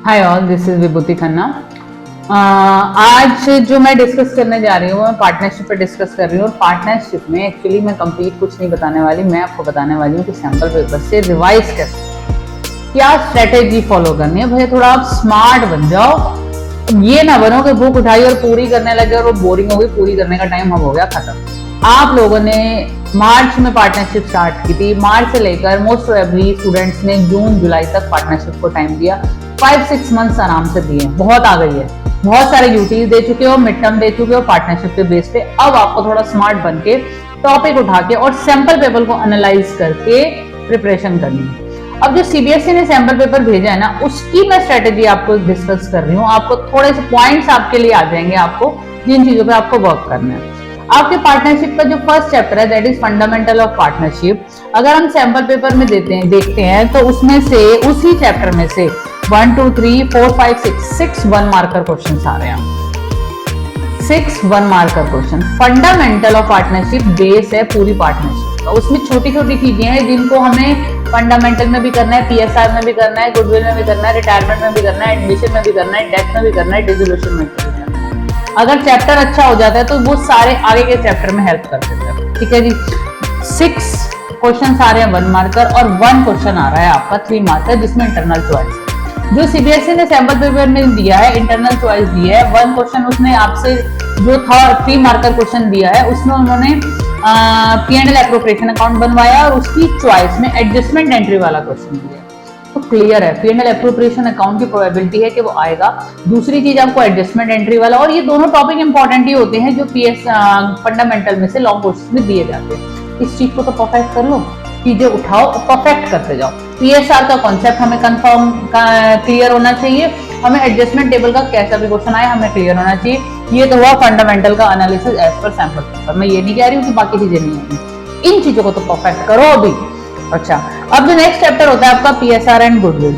Hi all, this is विभूति खन्ना। आज जो मैं डिस्कस करने जा रही हूँ मैं पार्टनरशिप पे डिस्कस कर रही हूँ। और पार्टनरशिप में एक्चुअली मैं कंप्लीट कुछ नहीं बताने वाली, मैं आपको बताने वाली हूँ कि सैंपल पेपर से रिवाइज कैसे, क्या स्ट्रेटेजी फॉलो करनी है। भैया थोड़ा आप स्मार्ट बन जाओ, ये ना बनो कि बुक उठाई और पूरी करने लगे और वो बोरिंग हो गई, पूरी करने का टाइम अब हो गया खत्म। आप लोगों ने मार्च में पार्टनरशिप स्टार्ट की थी, मार्च से लेकर मोस्ट प्रोबेबली स्टूडेंट्स ने जून जुलाई तक पार्टनरशिप को टाइम दिया, 5-6 मंथ्स आराम से दिए, बहुत आ गई है। बहुत सारे यूटीज दे चुके हो, मिड टर्म दे चुके हो पार्टनरशिप के बेस पे। अब आपको थोड़ा स्मार्ट बन के टॉपिक उठा के और सैंपल पेपर को एनालाइज करके प्रिपरेशन करनी है। अब जो सीबीएसई ने सैंपल पेपर भेजा है ना, उसकी मैं स्ट्रेटेजी आपको डिस्कस कर रही हूँ। आपको थोड़े से पॉइंट्स आपके लिए आ जाएंगे, आपको जिन चीजों पे आपको वर्क करना है। आपके पार्टनरशिप का जो फर्स्ट चैप्टर है that is fundamental of partnership. अगर हम सैंपल पेपर में देखते हैं तो उसमें से, उसी चैप्टर में से 1 2 3 4 5 6 1 मार्कर क्वेश्चन आ रहे हैं। 6 1 marker question. Fundamental of partnership base है पूरी पार्टनरशिप का। उसमें छोटी छोटी चीजें हैं जिनको हमें फंडामेंटल में भी करना है, पीएसआर में भी करना है, गुडविल में भी करना है, रिटायरमेंट में भी करना है, एडमिशन में भी करना है, डेथ में भी करना है, डिसोल्यूशन में भी करना है। अगर चैप्टर अच्छा हो जाता है तो वो सारे आगे के चैप्टर में हेल्प कर देते हैं। ठीक है जी। 6 क्वेश्चन आ रहे हैं 1 मार्कर और 1 क्वेश्चन आ रहा है आपका 3 मार्कर जिसमें इंटरनल चॉइस है। जो सीबीएसई ने सैंपल पेपर में दिया है, इंटरनल चॉइस दी है। 1 क्वेश्चन उसने आपसे जो था 3 मार्कर क्वेश्चन दिया है, उसमें उन्होंने P&L एप्रोप्रिएशन अकाउंट बनवाया और उसकी चॉइस में एडजस्टमेंट एंट्री वाला क्वेश्चन दिया। तो क्लियर है P&L एप्रोप्रिएशन अकाउंट की प्रोबेबिलिटी है कि वो आएगा। दूसरी चीज आपको एडजस्टमेंट एंट्री वाला, और ये दोनों टॉपिक इंपॉर्टेंट ही होते हैं जो फंडामेंटल में से लॉन्ग कोर्सेज में दिए जाते हैं। इस चीज को तो परफेक्ट कर लो, चीजें उठाओ और परफेक्ट करते जाओ। पीएसआर का कॉन्सेप्ट हमें कंफर्म क्लियर होना चाहिए। हमें एडजस्टमेंट टेबल का कैसा भी क्वेश्चन आए हमें क्लियर होना चाहिए। ये तो हुआ फंडामेंटल का analysis as per sample paper. मैं ये नहीं कह रही हूँ कि बाकी चीजें नहीं आएंगी, इन चीजों को तो परफेक्ट करो अभी। अच्छा, अब जो नेक्स्ट चैप्टर होता है आपका पीएसआर एंड गुडविल।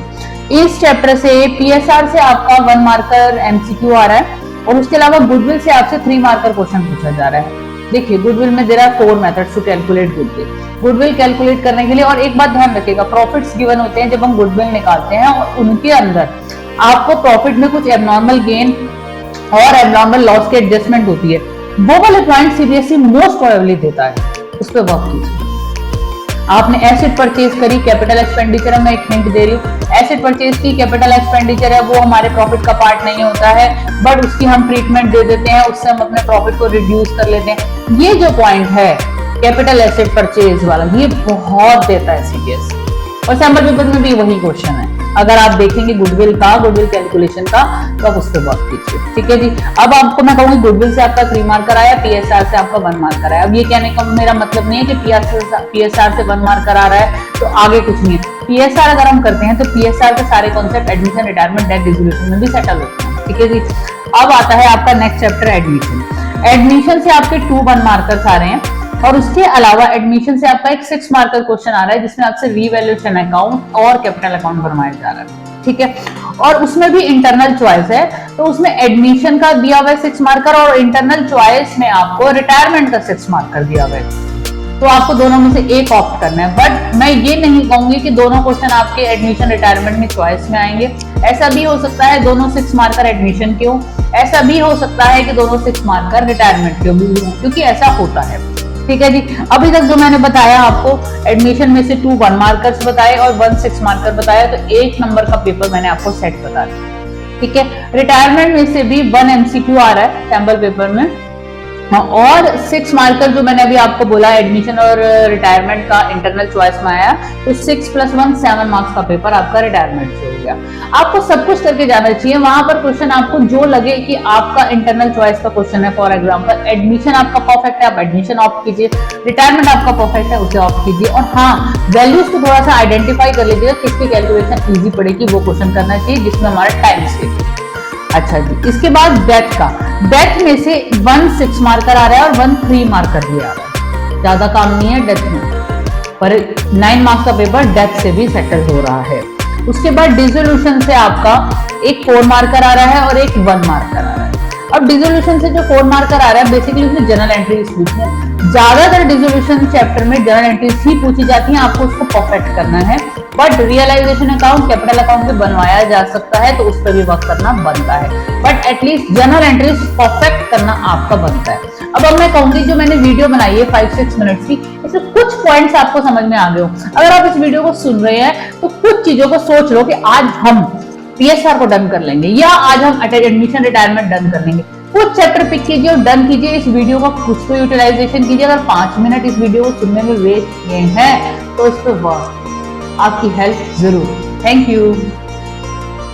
इस चैप्टर से पीएसआर से आपका 1 मार्कर एमसीक्यू आ रहा है और उसके अलावा गुडविल से आपसे 3 मार्कर क्वेश्चन पूछा जा रहा है। देखिए, गुडविल में there are 4 methods to calculate goodwill. Goodwill calculate करने के लिए, और एक बात ध्यान रखिएगा, प्रॉफिट्स गिवन होते हैं जब हम गुडविल निकालते हैं और उनके अंदर आपको प्रॉफिट में कुछ एबनॉर्मल गेन और एबनॉर्मल लॉस की एडजस्टमेंट होती है। वो वाले पॉइंट सीबीएसई मोस्ट प्रोबेबली देता है, उस पर वर्क कीजिए। आपने एसेट परचेज करी, कैपिटल एक्सपेंडिचर है, मैं एक हिंट दे रही हूँ। एसेट परचेज की कैपिटल एक्सपेंडिचर है, वो हमारे प्रॉफिट का पार्ट नहीं होता है, बट उसकी हम ट्रीटमेंट दे देते हैं, उससे हम अपने प्रॉफिट को रिड्यूस कर लेते हैं। ये जो पॉइंट है कैपिटल एसेट परचेज वाला, ये बहुत देता है सीबीएसई और सैंपल पेपर में भी वही क्वेश्चन है। अगर आप देखेंगे गुडविल कैलकुलेशन का, तो आप उस पर वर्क कीजिए। ठीक है जी। अब आपको मैं कहूँगी गुडविल से आपका 3 मार्कर आया, पीएसआर से आपका 1 मार्कर आया। अब ये कहने का मेरा मतलब नहीं है कि पीएसआर से 1 मार्कर आ रहा है तो आगे कुछ नहीं है। पीएसआर अगर हम करते हैं तो पीएसआर के सारे concept admission, retirement, death, dissolution में भी सेटल होते हैं। ठीक है जी। अब आता है आपका नेक्स्ट चैप्टर एडमिशन। एडमिशन से आपके 2 1 मार्कर्स आ रहे हैं और उसके अलावा एडमिशन से आपका एक 6 मार्कर क्वेश्चन आ रहा है जिसमें आपसे रीवैल्यूएशन अकाउंट और कैपिटल अकाउंट बनवाया जा रहा है। ठीक है, और उसमें भी इंटरनल चॉइस है, तो उसमें एडमिशन का दिया हुआ है 6 मार्कर और इंटरनल चॉइस में आपको रिटायरमेंट का 6 मार्कर दिया हुआ है। तो आपको दोनों में से एक ऑप्ट करना है। बट मैं ये नहीं कहूंगी कि दोनों क्वेश्चन आपके एडमिशन रिटायरमेंट में चॉइस में आएंगे। ऐसा भी हो सकता है दोनों 6 मार्कर एडमिशन के हो, ऐसा भी हो सकता है कि दोनों 6 मार्कर रिटायरमेंट के हो, क्योंकि ऐसा होता है। ठीक है जी। अभी तक जो मैंने बताया आपको, एडमिशन में से 2 1 मार्कर्स बताए और 1 6 मार्कर बताया, तो 1 नंबर का पेपर मैंने आपको सेट बता दिया। ठीक है। रिटायरमेंट में से भी 1 एमसीक्यू आ रहा है सैंपल पेपर में और 6 मार्कर जो मैंने अभी आपको बोला एडमिशन और रिटायरमेंट का इंटरनल चॉइस में आया, तो 6 + 1 7 मार्क्स का पेपर आपका रिटायरमेंट से हो गया। आपको सब कुछ करके जाना चाहिए। वहां पर क्वेश्चन आपको जो लगे कि आपका इंटरनल चॉइस का क्वेश्चन है, फॉर एग्जांपल एडमिशन आपका परफेक्ट है, आप एडमिशन ऑप्ट कीजिए, रिटायरमेंट आपका परफेक्ट है, उसे ऑप्ट कीजिए। और हाँ, वैल्यूज को थोड़ा सा आइडेंटिफाई कर लीजिएगा, किसकी कैलकुलेशन इजी पड़ेगी वो क्वेश्चन करना चाहिए जिसमें हमारा टाइम सेव। अच्छा जी। इसके बाद डेथ का, डेथ में से 1 6 मार्कर आ रहा है और 1 3 मार्कर भी आ रहा है। ज्यादा काम नहीं है डेथ में, पर 9 मार्क्स का पेपर डेथ से भी सेटल हो रहा है। उसके बाद डिसोल्यूशन से आपका एक 4 मार्कर आ रहा है और एक 1 मार्कर आ रहा है। अब डिसोल्यूशन से जो 4 मार्कर आ रहा है, बेसिकली उसमें जनरल एंट्रीज पूछी है। ज्यादातर डिसोल्यूशन चैप्टर में जनरल एंट्रीज ही पूछी जाती हैं, आपको उसको परफेक्ट करना है। But realisation account, capital account भी बनवाया जा सकता है, तो उस पर भी वर्क करना बनता है, but at least journal entries perfect करना आपका बनता है। अब मैं कहूंगी जो मैंने वीडियो बनाई है 5-6 मिनट की, इसमें कुछ पॉइंट्स आपको समझ में आ गए हो। अगर आप इस वीडियो को सुन रहे हैं तो कुछ चीजों को सोच लो कि आज हम पीएसआर को डन कर लेंगे, या आज हम एडमिशन रिटायरमेंट डन कर लेंगे। कुछ चैप्टर पिक कीजिए और डन कीजिए। इस वीडियो का कुछ तो यूटिलाइजेशन कीजिए। अगर 5 मिनट इस वीडियो को सुनने में वेस्ट किए हैं तो इस पर वर्क, आपकी हेल्प जरूर। Thank you.